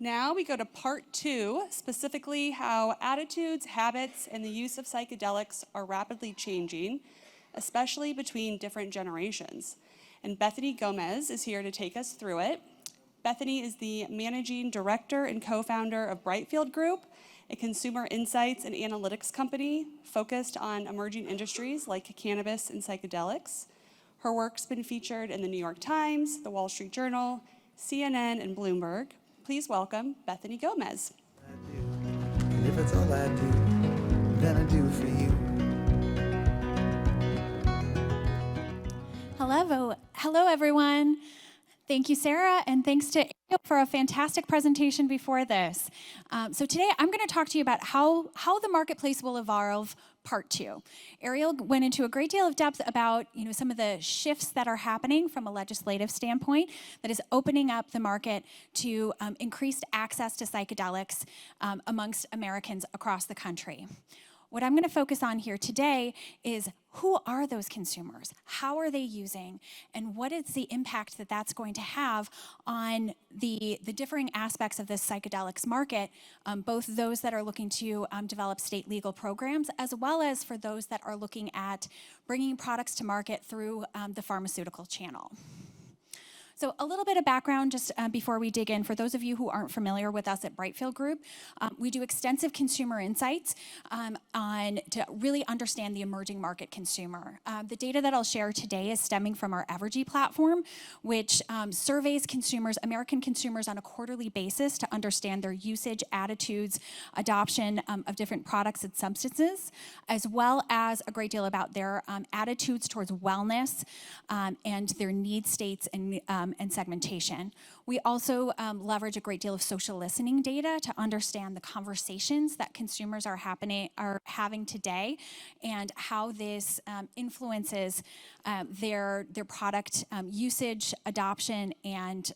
Now we go to part 2, specifically how attitudes, habits, and the use of psychedelics are rapidly changing, especially between different generations. And Bethany Gomez is here to take us through it. Bethany is the managing director and co-founder of Brightfield Group, a consumer insights and analytics company focused on emerging industries like cannabis and psychedelics. Her work's been featured in the New York Times, the Wall Street Journal, CNN, and Bloomberg. Please welcome Bethany Gomez. And if it's all I do, then I do for you. Hello everyone. Thank you, Sarah, and thanks to Ariel for a fantastic presentation before this. So today I'm going to talk to you about how the marketplace will evolve, part 2. Ariel went into a great deal of depth about some of the shifts that are happening from a legislative standpoint that is opening up the market to increased access to psychedelics amongst Americans across the country. What I'm going to focus on here today is who are those consumers? How are they using? And what is the impact that that's going to have on the differing aspects of this psychedelics market, both those that are looking to develop state legal programs, as well as for those that are looking at bringing products to market through the pharmaceutical channel. So a little bit of background just before we dig in. For those of you who aren't familiar with us at Brightfield Group, we do extensive consumer insights to really understand the emerging market consumer. The data that I'll share today is stemming from our Evergy platform, which surveys consumers, American consumers, on a quarterly basis to understand their usage, attitudes, adoption of different products and substances, as well as a great deal about their attitudes towards wellness and their need states and segmentation. We also leverage a great deal of social listening data to understand the conversations that consumers are having today and how this influences their product usage, adoption, and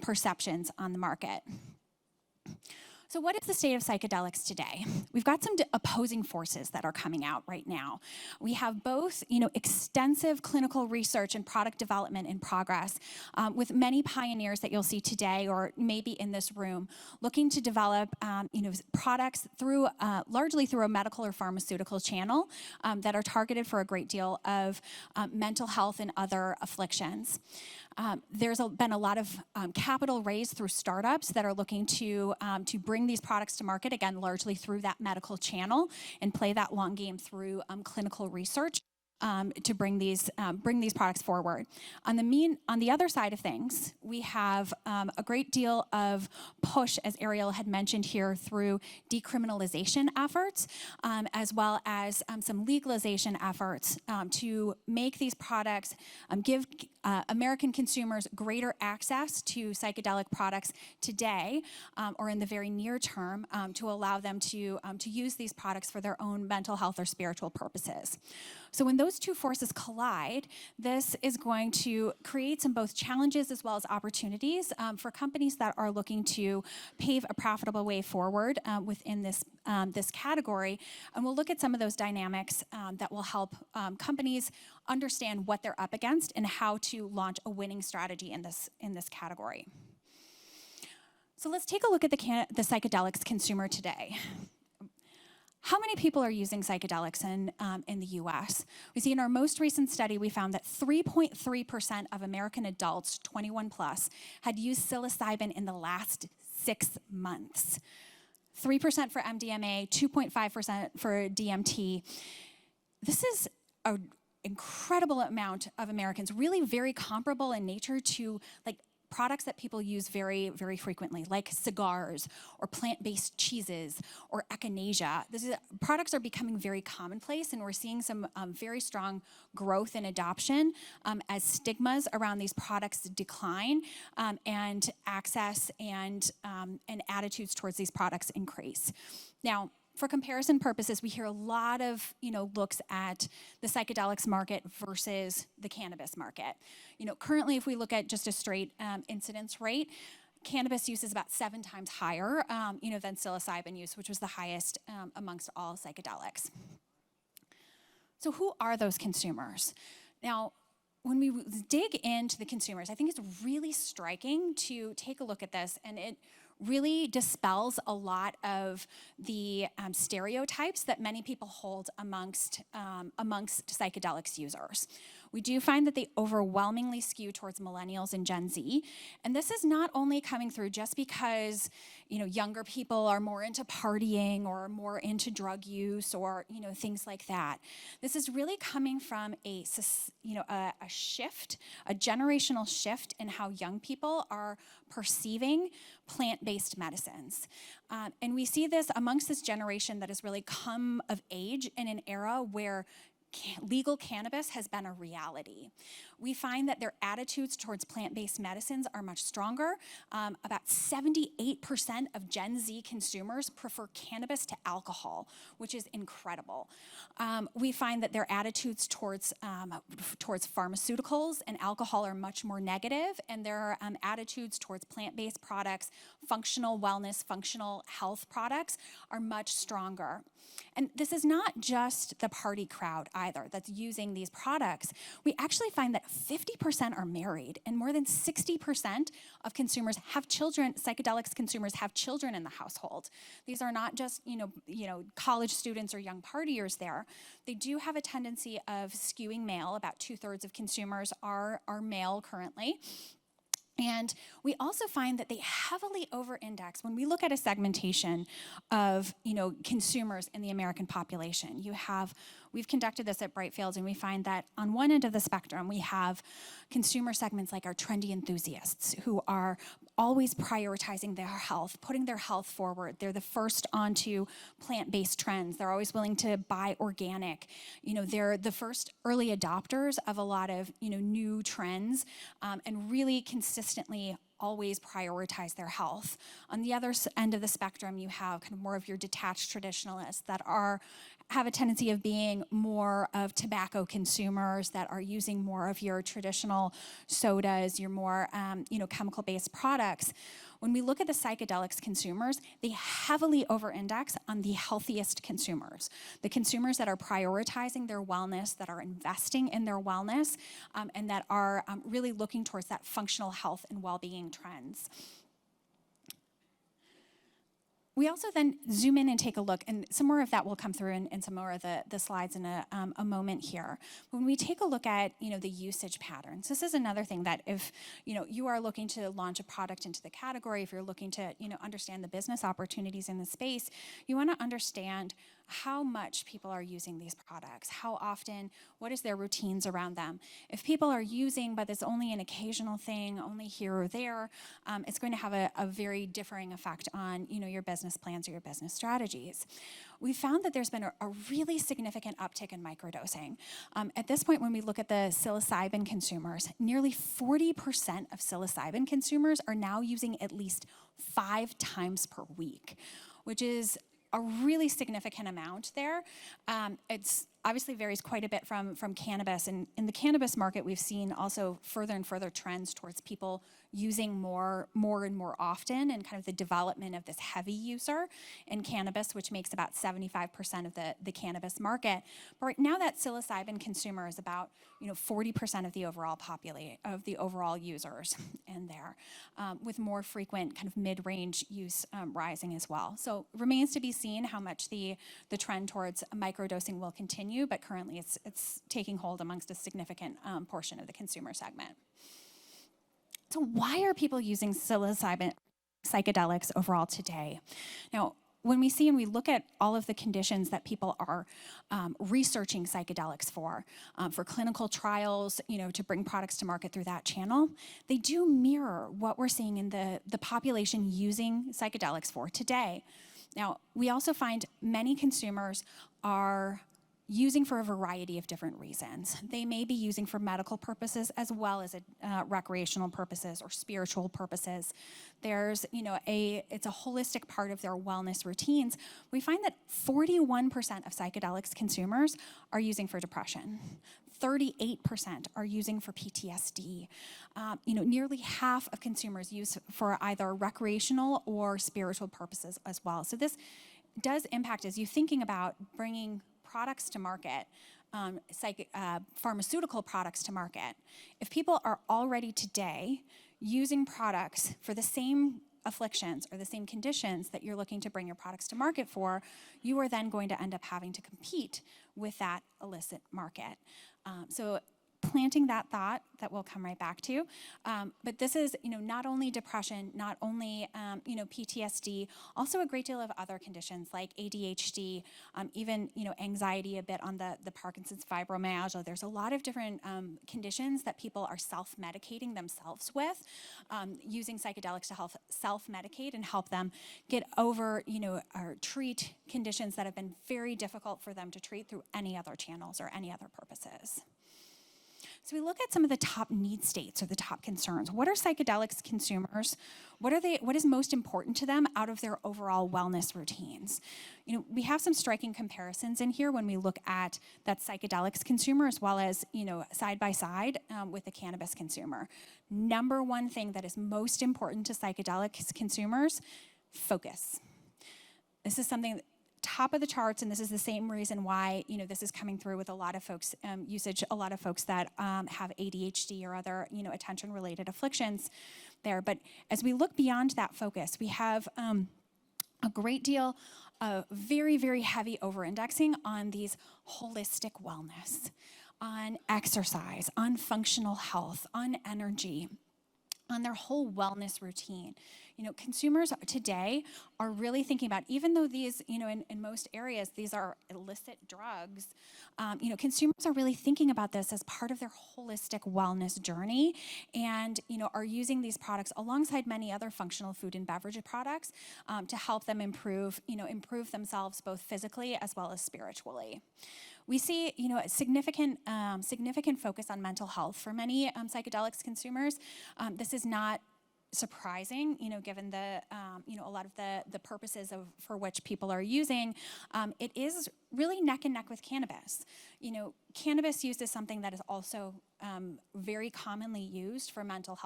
perceptions on the market. So what is the state of psychedelics today? We've got some opposing forces that are coming out right now. We have both, extensive clinical research and product development in progress with many pioneers that you'll see today or maybe in this room looking to develop, products through largely through a medical or pharmaceutical channel that are targeted for a great deal of mental health and other afflictions. There's been a lot of capital raised through startups that are looking to bring these products to market, again, largely through that medical channel and play that long game through clinical research to bring these products forward. On the other side of things, we have a great deal of push, as Ariel had mentioned here, through decriminalization efforts, as well as some legalization efforts to make these products, give American consumers greater access to psychedelic products today or in the very near term to allow them to use these products for their own mental health or spiritual purposes. So when those two forces collide, this is going to create some both challenges as well as opportunities for companies that are looking to pave a profitable way forward within this category. And we'll look at some of those dynamics that will help companies understand what they're up against and how to launch a winning strategy in this category. So let's take a look at the psychedelics consumer today. How many people are using psychedelics in the US? We see in our most recent study, we found that 3.3% of American adults, 21 plus, had used psilocybin in the last 6 months. 3% for MDMA, 2.5% for DMT. This is an incredible amount of Americans, really very comparable in nature to products that people use very, very frequently, like cigars or plant-based cheeses or echinacea. Products are becoming very commonplace, and we're seeing some very strong growth in adoption as stigmas around these products decline and access and attitudes towards these products increase. Now, for comparison purposes, we hear a lot of looks at the psychedelics market versus the cannabis market. Currently, if we look at just a straight incidence rate, cannabis use is about 7 times higher, than psilocybin use, which was the highest amongst all psychedelics. So who are those consumers? Now, when we dig into the consumers, I think it's really striking to take a look at this, and it really dispels a lot of the stereotypes that many people hold amongst psychedelics users. We do find that they overwhelmingly skew towards millennials and Gen Z, and this is not only coming through just because younger people are more into partying or more into drug use or things like that. This is really coming from a shift, a generational shift in how young people are perceiving plant-based medicines. And we see this amongst this generation that has really come of age in an era where legal cannabis has been a reality. We find that their attitudes towards plant-based medicines are much stronger. About 78% of Gen Z consumers prefer cannabis to alcohol, which is incredible. We find that their attitudes towards pharmaceuticals and alcohol are much more negative, and their attitudes towards plant-based products, functional wellness, functional health products are much stronger. And this is not just the party crowd either that's using these products. We actually find that 50% are married, and more than 60% of consumers have children, psychedelics consumers have children in the household. These are not just college students or young partiers there. They do have a tendency of skewing male. About 2/3 of consumers are male currently. And we also find that they heavily over-index when we look at a segmentation of consumers in the American population. We've conducted this at Brightfield, and we find that on one end of the spectrum, we have consumer segments like our trendy enthusiasts who are always prioritizing their health, putting their health forward. They're the first onto plant-based trends. They're always willing to buy organic. They're the first early adopters of a lot of new trends, and really consistently always prioritize their health. On the other end of the spectrum, you have kind of more of your detached traditionalists that have a tendency of being more of tobacco consumers, that are using more of your traditional sodas, your more chemical-based products. When we look at the psychedelics consumers, they heavily over-index on the healthiest consumers, the consumers that are prioritizing their wellness, that are investing in their wellness, and that are really looking towards that functional health and well-being trends. We also then zoom in and take a look, and some more of that will come through in some more of the slides in a moment here. When we take a look at the usage patterns, this is another thing that if you are looking to launch a product into the category, if you're looking to understand the business opportunities in the space, you want to understand how much people are using these products, how often, what is their routines around them. If people are using, but it's only an occasional thing, only here or there, it's going to have a very differing effect on your business plans or your business strategies. We found that there's been a really significant uptick in microdosing. At this point, when we look at the psilocybin consumers, nearly 40% of psilocybin consumers are now using at least 5 times per week, which is a really significant amount there. It's obviously varies quite a bit from cannabis. And in the cannabis market, we've seen also further and further trends towards people using more and more often, and kind of the development of this heavy user in cannabis, which makes about 75% of the cannabis market. But right now, that psilocybin consumer is about 40% of the overall of the overall users in there, with more frequent kind of mid-range use rising as well. So remains to be seen how much the trend towards microdosing will continue, but currently it's taking hold amongst a significant portion of the consumer segment. So why are people using psilocybin psychedelics overall today? Now, when we see and we look at all of the conditions that people are researching psychedelics for clinical trials, to bring products to market through that channel, they do mirror what we're seeing in the population using psychedelics for today. Now, we also find many consumers are using for a variety of different reasons. They may be using for medical purposes as well as recreational purposes or spiritual purposes. There's, it's a holistic part of their wellness routines. We find that 41% of psychedelics consumers are using for depression. 38% are using for PTSD. Nearly half of consumers use for either recreational or spiritual purposes as well. So this does impact, as you're thinking about bringing products to market, pharmaceutical products to market. If people are already today using products for the same afflictions or the same conditions that you're looking to bring your products to market for, you are then going to end up having to compete with that illicit market. So planting that thought that we'll come right back to. But this is, not only depression, not only, PTSD, also a great deal of other conditions like ADHD, even, anxiety a bit on the Parkinson's, fibromyalgia. There's a lot of different conditions that people are self-medicating themselves with, using psychedelics to help self-medicate and help them get over, or treat conditions that have been very difficult for them to treat through any other channels or any other purposes. So we look at some of the top need states or the top concerns. What are psychedelics consumers? What is most important to them out of their overall wellness routines? We have some striking comparisons in here when we look at that psychedelics consumer as well as, side by side with the cannabis consumer. Number one thing that is most important to psychedelics consumers, focus. This is something top of the charts, and this is the same reason why this is coming through with a lot of folks usage, a lot of folks that have ADHD or other attention-related afflictions there. But as we look beyond that focus, we have a great deal of very, very heavy over-indexing on these holistic wellness, on exercise, on functional health, on energy, on their whole wellness routine. Consumers today are really thinking about, even though these, in most areas, these are illicit drugs, consumers are really thinking about this as part of their holistic wellness journey and, are using these products alongside many other functional food and beverage products to help them improve themselves both physically as well as spiritually. We see, a significant focus on mental health for many psychedelics consumers. This is not surprising, given the, a lot of the purposes for which people are using. It is really neck and neck with cannabis. Cannabis use is something that is also very commonly used for mental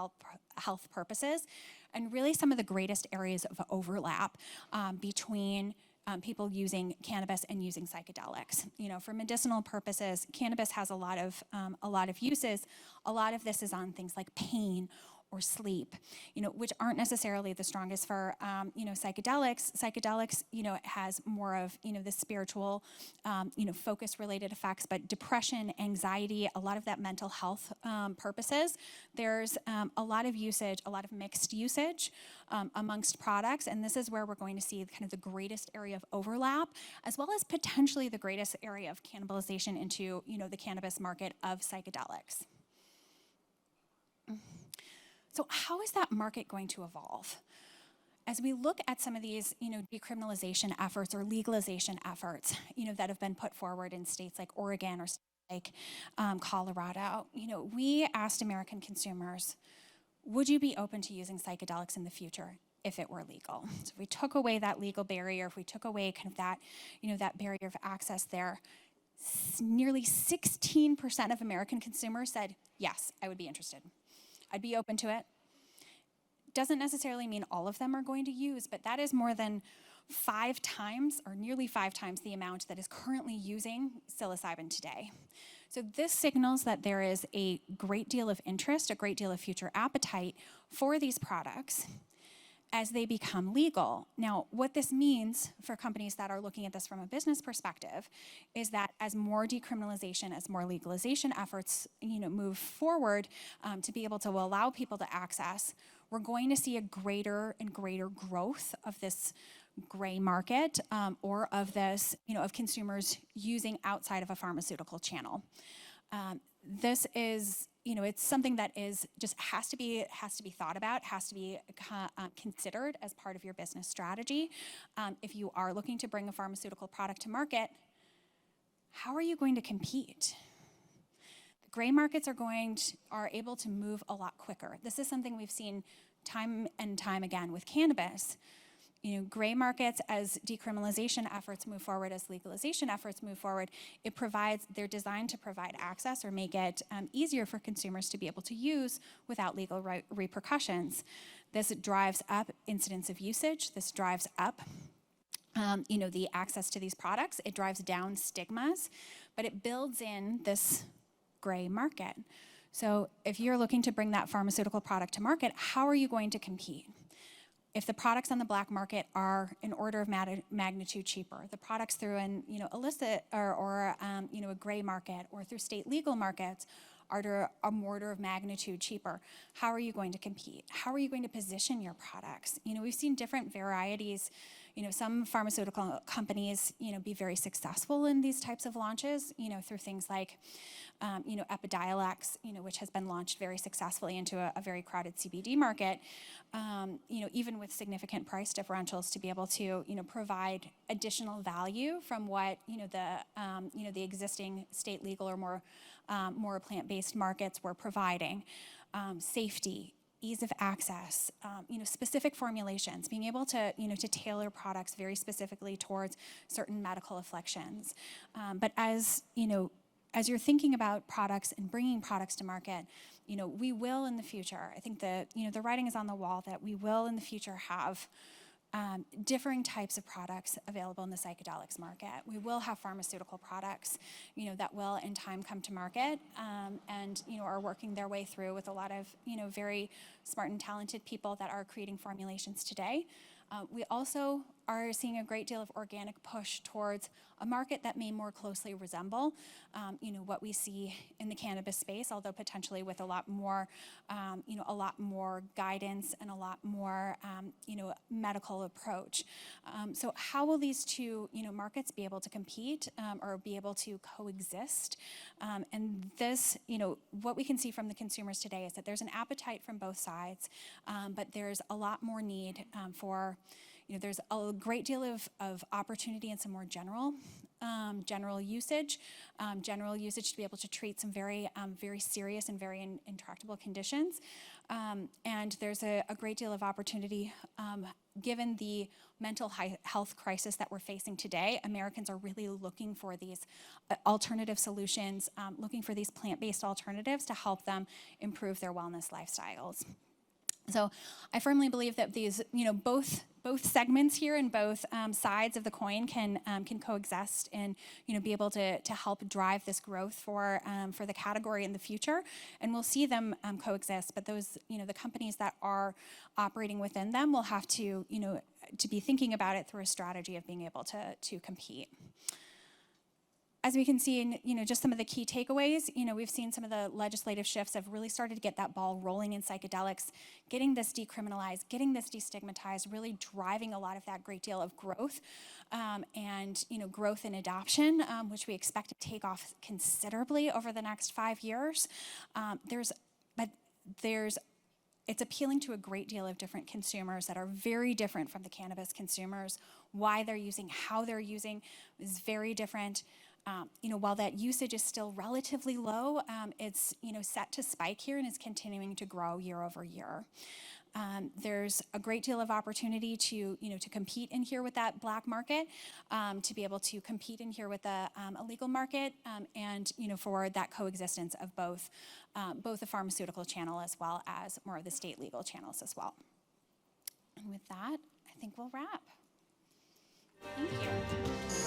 health purposes, and really some of the greatest areas of overlap between people using cannabis and using psychedelics. For medicinal purposes, cannabis has a lot of uses. A lot of this is on things like pain or sleep, which aren't necessarily the strongest for, psychedelics. Psychedelics, has more of, the spiritual, focus-related effects, but depression, anxiety, a lot of that mental health purposes. There's a lot of usage, a lot of mixed usage amongst products, and this is where we're going to see kind of the greatest area of overlap, as well as potentially the greatest area of cannibalization into, the cannabis market of psychedelics. So how is that market going to evolve? As we look at some of these, decriminalization efforts or legalization efforts, that have been put forward in states like Oregon or like Colorado, we asked American consumers, would you be open to using psychedelics in the future if it were legal? So if we took away that legal barrier, if we took away kind of that, that barrier of access there, nearly 16% of American consumers said, yes, I would be interested. I'd be open to it. Doesn't necessarily mean all of them are going to use, but that is more than 5 times or nearly 5 times the amount that is currently using psilocybin today. So this signals that there is a great deal of interest, a great deal of future appetite for these products as they become legal. Now, what this means for companies that are looking at this from a business perspective is that as more decriminalization, as more legalization efforts, move forward to be able to allow people to access, we're going to see a greater and greater growth of this gray market or of this, of consumers using outside of a pharmaceutical channel. This is, it's something that is just has to be thought about, has to be considered as part of your business strategy. If you are looking to bring a pharmaceutical product to market, how are you going to compete? The gray markets are able to move a lot quicker. This is something we've seen time and time again with cannabis. Gray markets, as decriminalization efforts move forward, as legalization efforts move forward, they're designed to provide access or make it easier for consumers to be able to use without legal repercussions. This drives up incidence of usage. This drives up the access to these products. It drives down stigmas, but it builds in this gray market. So if you're looking to bring that pharmaceutical product to market, how are you going to compete? if the products on the black market are an order of magnitude cheaper, the products through an illicit or a gray market or through state legal markets are a order of magnitude cheaper, how are you going to compete? How are you going to position your products? We've seen different varieties. Some pharmaceutical companies, be very successful in these types of launches, through things like, Epidiolex, which has been launched very successfully into a very crowded CBD market, even with significant price differentials to be able to, provide additional value from what, the existing state legal or more plant-based markets were providing. Safety, ease of access, specific formulations, being able to, to tailor products very specifically towards certain medical afflictions. But as you're thinking about products and bringing products to market, we will in the future, I think the writing is on the wall that we will in the future have differing types of products available in the psychedelics market. We will have pharmaceutical products, that will in time come to market, and are working their way through with a lot of very smart and talented people that are creating formulations today. We also are seeing a great deal of organic push towards a market that may more closely resemble, what we see in the cannabis space, although potentially with a lot more guidance and a lot more, medical approach. So how will these two, markets be able to compete or be able to coexist? And this, what we can see from the consumers today is that there's an appetite from both sides, but there's a lot more need for. There's a great deal of opportunity and some more general usage to be able to treat some very serious and very intractable conditions. And there's a great deal of opportunity given the mental health crisis that we're facing today. Americans are really looking for these alternative solutions, looking for these plant-based alternatives to help them improve their wellness lifestyles. So I firmly believe that these, both segments here and both sides of the coin can coexist and, be able to help drive this growth for the category in the future. And we'll see them coexist, but those, the companies that are operating within them will have to, to be thinking about it through a strategy of being able to compete. As we can see in just some of the key takeaways, we've seen some of the legislative shifts have really started to get that ball rolling in psychedelics, getting this decriminalized, getting this destigmatized, really driving a lot of that great deal of growth and growth and adoption, which we expect to take off considerably over the next 5 years. It's appealing to a great deal of different consumers that are very different from the cannabis consumers. Why they're using, how they're using is very different. While that usage is still relatively low, it's set to spike here and is continuing to grow year over year. There's a great deal of opportunity to compete in here with that black market, to be able to compete in here with the illegal market, and for that coexistence of both the pharmaceutical channel as well as more of the state legal channels as well. And with that, I think we'll wrap. Thank you.